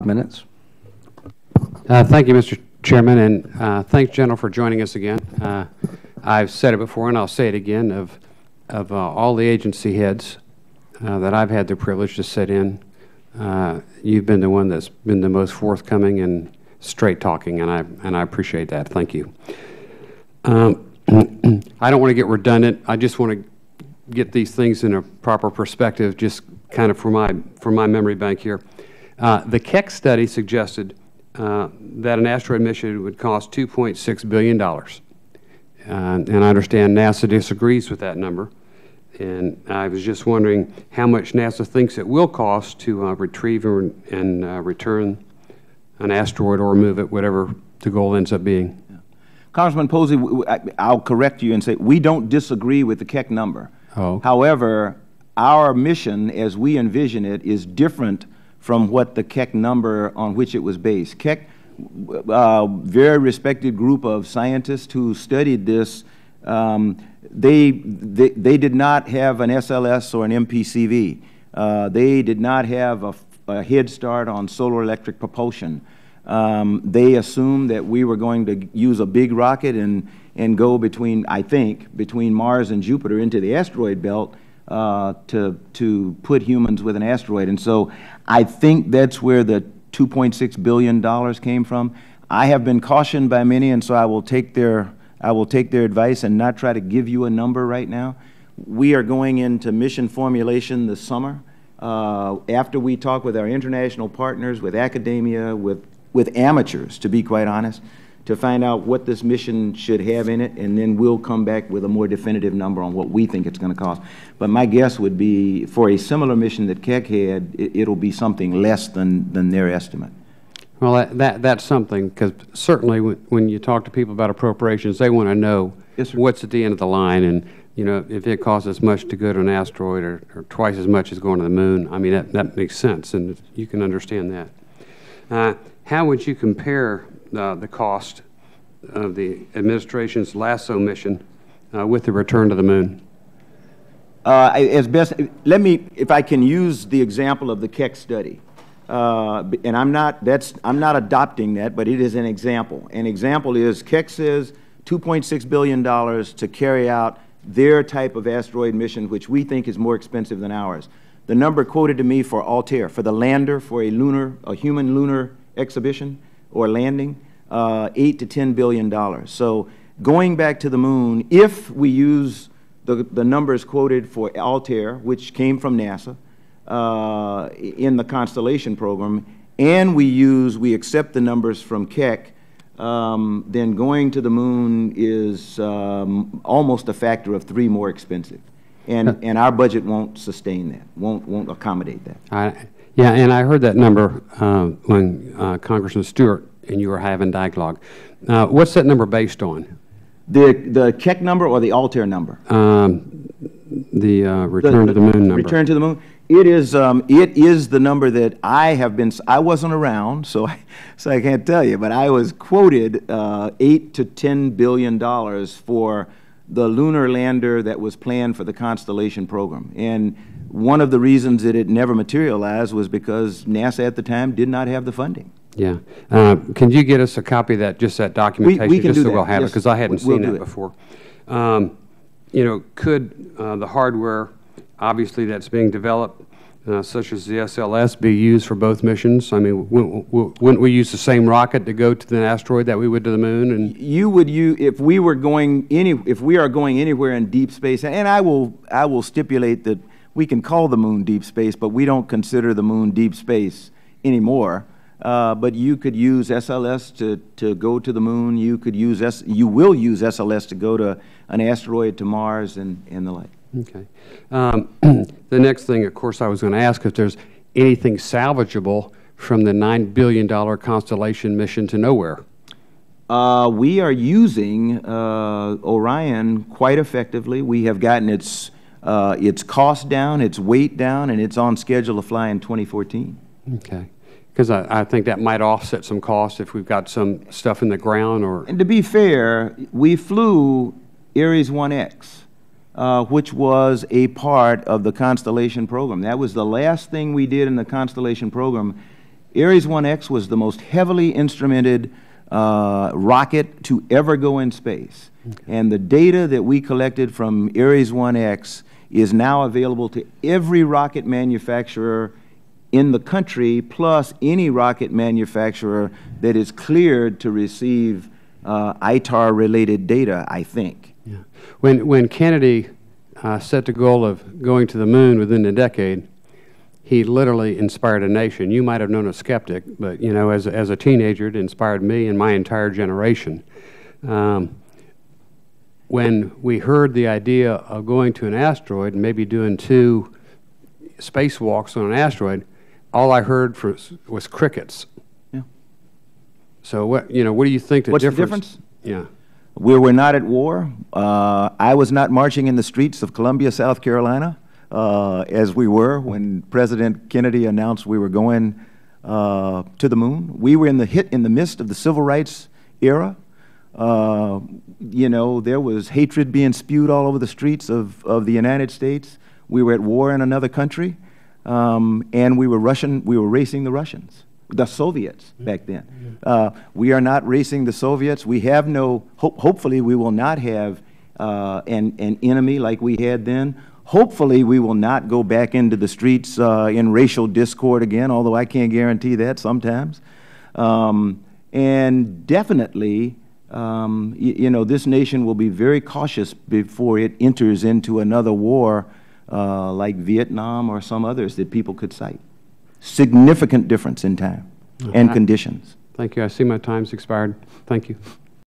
Minutes. Thank you, Mr. Chairman, and thanks, General, for joining us again. I've said it before, and I'll say it again, of all the agency heads that I've had the privilege to sit in, you've been the one that's been the most forthcoming and straight talking, and I appreciate that. Thank you. I don't want to get redundant. I just want to get these things in a proper perspective, just kind of for my memory bank here. The Keck study suggested that an asteroid mission would cost $2.6 billion. And I understand NASA disagrees with that number. And I was just wondering how much NASA thinks it will cost to retrieve and return an asteroid or move it, whatever the goal ends up being. Yeah. Congressman Posey, I'll correct you and say we don't disagree with the Keck number. Oh. However, our mission, as we envision it, is different from what the Keck number on which it was based. Keck, very respected group of scientists who studied this, they did not have an SLS or an MPCV. They did not have a head start on solar electric propulsion. They assumed that we were going to use a big rocket and go between, I think, between Mars and Jupiter into the asteroid belt to put humans with an asteroid. And so I think that's where the $2.6 billion came from. I have been cautioned by many, and so I will take their advice and not try to give you a number right now. We are going into mission formulation this summer. After we talk with our international partners, with academia, with amateurs, to be quite honest, to find out what this mission should have in it, and then we'll come back with a more definitive number on what we think it's going to cost. But my guess would be for a similar mission that Keck had, it'll be something less than their estimate. Well, that's something, because certainly when you talk to people about appropriations, they want to know what's at the end of the line, and you know, if it costs as much to go to an asteroid or twice as much as going to the moon, I mean, that makes sense, and you can understand that. How would you compare the cost of the administration's LASSO mission with the return to the moon? As best, let me, if I can use the example of the Keck study, and I'm not adopting that, but it is an example. An example is Keck says $2.6 billion to carry out their type of asteroid mission, which we think is more expensive than ours. The number quoted to me for Altair, for the lander, for a human lunar exhibition or landing, $8 to $10 billion. So going back to the moon, if we use the numbers quoted for Altair, which came from NASA in the Constellation program, and we accept the numbers from Keck, then going to the moon is almost a factor of 3 more expensive. And our budget won't sustain that, won't accommodate that. Yeah, and I heard that number when Congressman Stewart and you were having dialogue. What's that number based on? The Keck number or the Altair number? The return to the moon number. Return to the moon. It is the number that I wasn't around, so I can't tell you, but I was quoted $8 to $10 billion for the lunar lander that was planned for the Constellation program. And one of the reasons that it never materialized was because NASA at the time did not have the funding. Yeah. Can you get us a copy of that, just that documentation, we can just do so that. we'll have Yes, it, because I hadn't seen that it. before. You know, could the hardware, obviously that's being developed, such as the SLS, be used for both missions? I mean, wouldn't we use the same rocket to go to the asteroid that we would to the moon? And you would use, if we are going anywhere in deep space, and I will stipulate that we can call the moon deep space, but we don't consider the moon deep space anymore. But you could use SLS to go to the moon. You will use SLS to go to an asteroid, to Mars, and the like. Okay. The next thing, of course, I was going to ask if there's anything salvageable from the $9 billion Constellation mission to nowhere. We are using Orion quite effectively. We have gotten its cost down, its weight down, and it's on schedule to fly in 2014. Okay. Because I think that might offset some costs if we've got some stuff in the ground. And to be fair, we flew Ares 1X. Which was a part of the Constellation program. That was the last thing we did in the Constellation program Ares 1X was the most heavily instrumented rocket to ever go in space. Okay. And the data that we collected from Ares 1X is now available to every rocket manufacturer in the country, plus any rocket manufacturer that is cleared to receive ITAR-related data, I think. Yeah. When Kennedy set the goal of going to the moon within a decade, he literally inspired a nation. You might have known a skeptic, but you know, as a teenager, it inspired me and my entire generation. When we heard the idea of going to an asteroid and maybe doing 2 spacewalks on an asteroid, all I heard was crickets. Yeah. So what do you think the difference? What's the difference? Yeah. We were not at war. I was not marching in the streets of Columbia, South Carolina, as we were when President Kennedy announced we were going to the moon. We were in the midst of the civil rights era. You know, there was hatred being spewed all over the streets of the United States. We were at war in another country, and we were racing the Russians, the Soviets back then. We are not racing the Soviets. We have no, hopefully we will not have an enemy like we had then. Hopefully we will not go back into the streets in racial discord again, although I can't guarantee that sometimes. And definitely, you know, this nation will be very cautious before it enters into another war like Vietnam or some others that people could cite. Significant difference in time and conditions. Thank you. I see my time's expired. Thank you.